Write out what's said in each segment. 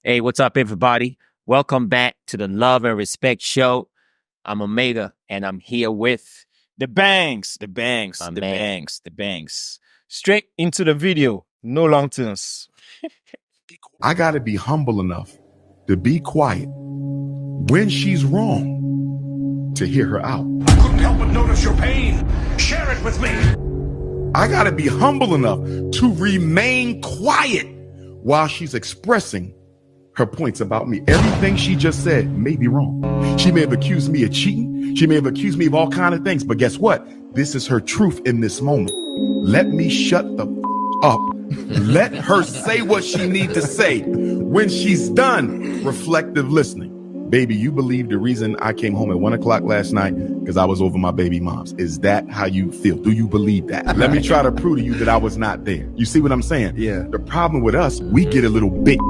Hey, what's up, everybody? Welcome back to the Love and Respect Show. I'm Omega, and I'm here with The bangs, the bangs, my the man. bangs, the bangs. Straight into the video. No long tunes. I got to be humble enough to be quiet when she's wrong to hear her out. I couldn't help but notice your pain. Share it with me. I got to be humble enough to remain quiet while she's expressing her points about me. Everything she just said may be wrong. She may have accused me of cheating. She may have accused me of all kinds of things. But guess what? This is her truth in this moment. Let me shut the up. Let her say what she needs to say. When she's done, reflective listening. Baby, you believe the reason I came home at 1 o'clock last night because I was over my baby mom's. Is that how you feel? Do you believe that? Let me try to prove to you that I was not there. You see what I'm saying? Yeah. The problem with us, we get a little big.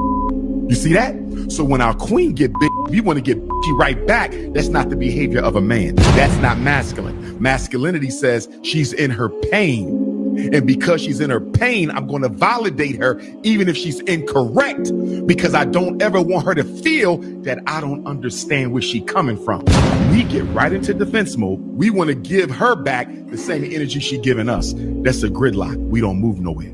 You see that? So when our queen get big, we want to get right back. That's not the behavior of a man. That's not masculine. Masculinity says she's in her pain. And because she's in her pain, I'm going to validate her even if she's incorrect, because I don't ever want her to feel that I don't understand where she's coming from. We get right into defense mode. We want to give her back the same energy she's giving us. That's a gridlock. We don't move nowhere.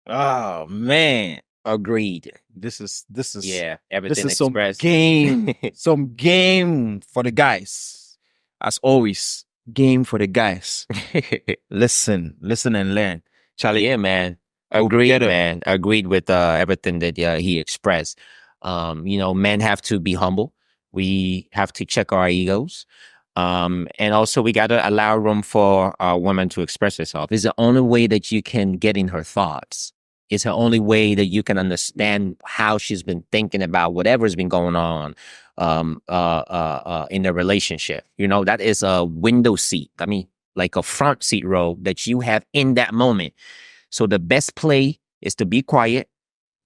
Oh man. Agreed. This is Yeah, this everything is some expressed. game. Some game for the guys. As always, game for the guys. Listen and learn. Charlie. Yeah, man. Go Agreed, get it. man. Agreed with everything that he expressed. Men have to be humble. We have to check our egos. And also we got to allow room for a woman to express herself. It's the only way that you can get in her thoughts. It's the only way that you can understand how she's been thinking about whatever's been going on in the relationship. You know, that is a window seat. I mean, like a front seat row that you have in that moment. So the best play is to be quiet,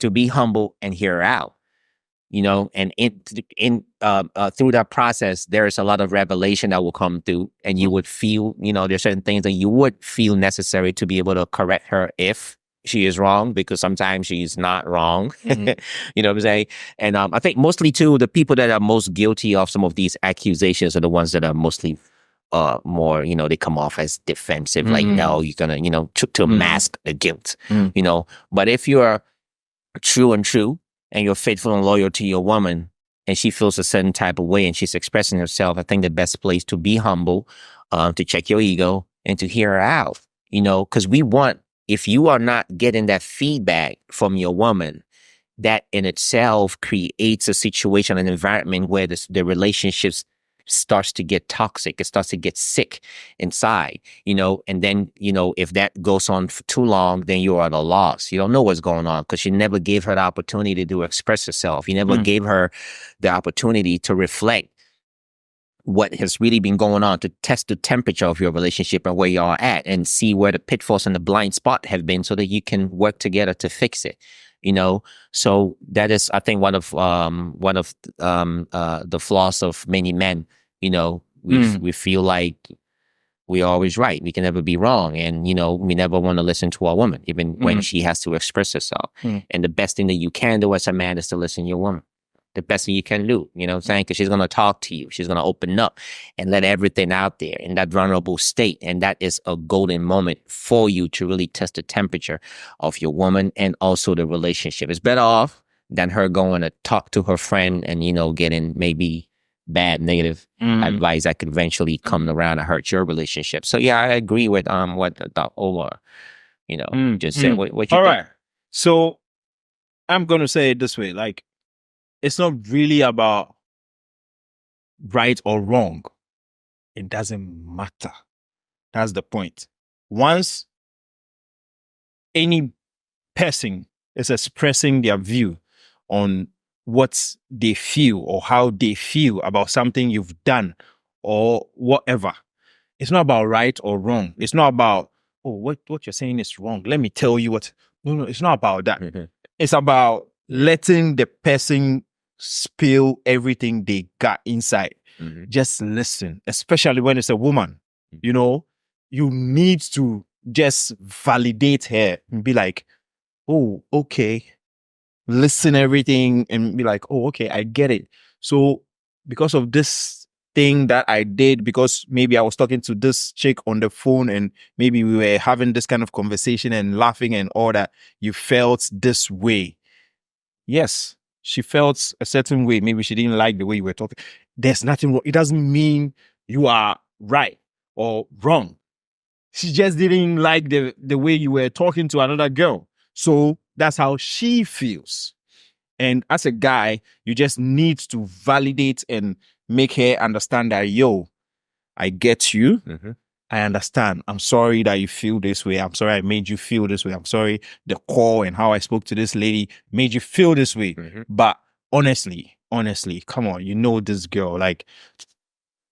to be humble, and hear her out. You know, and through that process, there is a lot of revelation that will come through, and you would feel, there's certain things that you would feel necessary to be able to correct her if she is wrong, because sometimes she's not wrong. Mhm. You know what I'm saying? And I think mostly too, the people that are most guilty of some of these accusations are the ones that are mostly more, they come off as defensive, like, no, you're gonna, to mask the guilt, But if you're true and you're faithful and loyal to your woman, and she feels a certain type of way and she's expressing herself, I think the best place to be humble, to check your ego and to hear her out, because if you are not getting that feedback from your woman, that in itself creates a situation, an environment where the relationships starts to get toxic. It starts to get sick inside, and then, if that goes on for too long, then you're at a loss. You don't know what's going on because you never gave her the opportunity to express herself. You never gave her the opportunity to reflect what has really been going on, to test the temperature of your relationship and where you are at, and see where the pitfalls and the blind spot have been, so that you can work together to fix it. So that is, I think, one of the flaws of many men. We feel like we're always right. We can never be wrong. And, we never want to listen to our woman, even when she has to express herself. And the best thing that you can do as a man is to listen to your woman. The best thing you can do, you know what I'm saying? Because she's going to talk to you. She's going to open up and let everything out there in that vulnerable state. And that is a golden moment for you to really test the temperature of your woman and also the relationship. It's better off than her going to talk to her friend and, getting maybe bad, negative advice that could eventually come around and hurt your relationship. So yeah, I agree with what the Ola, just said. What you All think? right. So I'm gonna say it this way: like, it's not really about right or wrong. It doesn't matter. That's the point. Once any person is expressing their view on what they feel or how they feel about something you've done or whatever, it's not about right or wrong. It's not about, oh, what you're saying is wrong. Let me tell you what. No, it's not about that. It's about letting the person spill everything they got inside. Just listen, especially when it's a woman. You need to just validate her and be like, oh, okay, listen everything and be like, oh, okay, I get it. So because of this thing that I did, because maybe I was talking to this chick on the phone and maybe we were having this kind of conversation and laughing and all that, you felt this way. Yes, she felt a certain way. Maybe she didn't like the way you were talking. There's nothing wrong. It doesn't mean you are right or wrong. She just didn't like the way you were talking to another girl. So that's how she feels. And as a guy, you just need to validate and make her understand that, yo, I get you. Mm-hmm. I understand. I'm sorry that you feel this way. I'm sorry I made you feel this way. I'm sorry the call and how I spoke to this lady made you feel this way. Mm-hmm. But honestly, come on, you know this girl, like,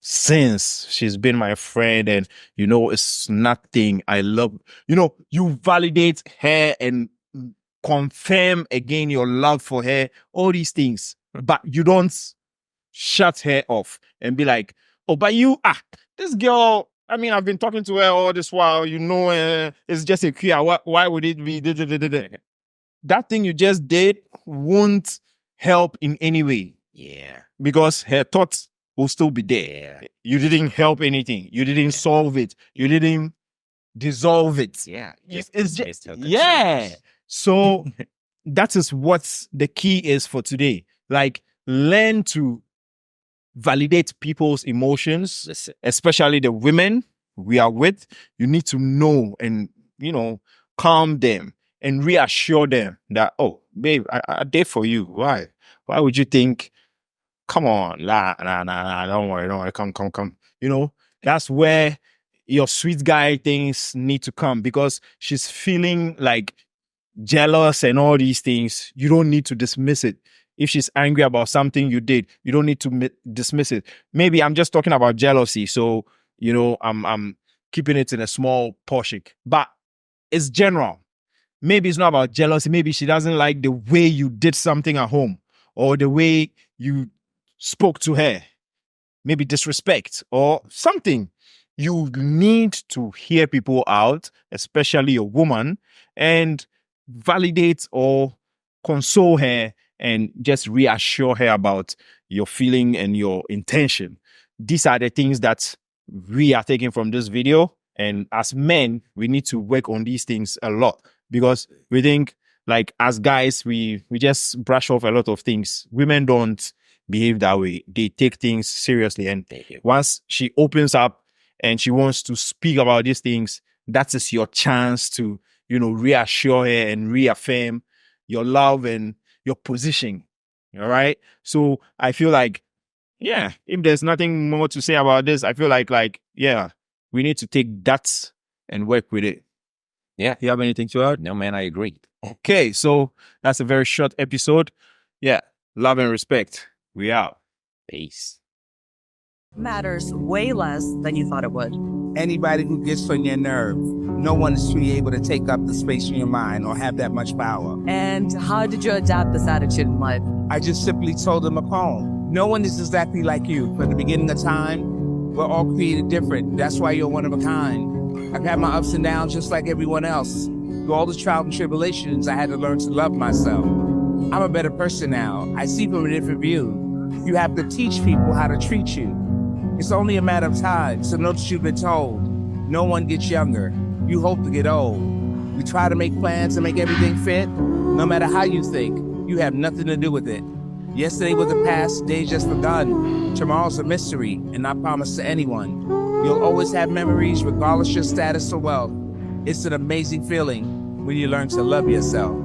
since she's been my friend and, you know, it's nothing. I love, you know, you validate her and confirm again your love for her, all these things. But you don't shut her off and be like, oh, but you, this girl, I mean, I've been talking to her all this while, you know, it's just a queer. Why would it be? That thing you just did won't help in any way. Yeah. Because her thoughts will still be there. Yeah. You didn't help anything. You didn't solve it. You didn't dissolve it. Yeah. It's Missed just, her yeah. concerns. So that is what the key is for today. Like, learn to validate people's emotions, Listen. especially the women we are with. You need to know and, you know, calm them and reassure them that, oh, babe, I did for you. Why? Why would you think, come on, nah, don't worry, come. You know, that's where your sweet guy things need to come, because she's feeling like jealous and all these things. You don't need to dismiss it. If she's angry about something you did, you don't need to dismiss it. Maybe I'm just talking about jealousy, so, you know, I'm keeping it in a small portion, but it's general. Maybe it's not about jealousy. Maybe she doesn't like the way you did something at home or the way you spoke to her. Maybe disrespect or something. You need to hear people out, especially a woman, and validate or console her and just reassure her about your feeling and your intention. These are the things that we are taking from this video. And as men, we need to work on these things a lot, because we think, like, as guys, we just brush off a lot of things. Women don't behave that way. They take things seriously. And once she opens up and she wants to speak about these things, that is your chance to, you know, reassure her and reaffirm your love and your position. All right. So I feel like, yeah, if there's nothing more to say about this, I feel like, yeah, we need to take that and work with it. Yeah. You have anything to add? No, man, I agree. Okay. So that's a very short episode. Yeah. Love and respect. We out. Peace. Matters way less than you thought it would. Anybody who gets on your nerve, no one is truly able to take up the space in your mind or have that much power. And how did you adapt this attitude in life? I just simply told them a poem. No one is exactly like you. From the beginning of time, we're all created different. That's why you're one of a kind. I've had my ups and downs just like everyone else. Through all the trials and tribulations, I had to learn to love myself. I'm a better person now. I see from a different view. You have to teach people how to treat you. It's only a matter of time, so know that you've been told. No one gets younger. You hope to get old. We try to make plans and make everything fit. No matter how you think, you have nothing to do with it. Yesterday was the past, today's just begun. Tomorrow's a mystery and not promised to anyone. You'll always have memories regardless of your status or wealth. It's an amazing feeling when you learn to love yourself.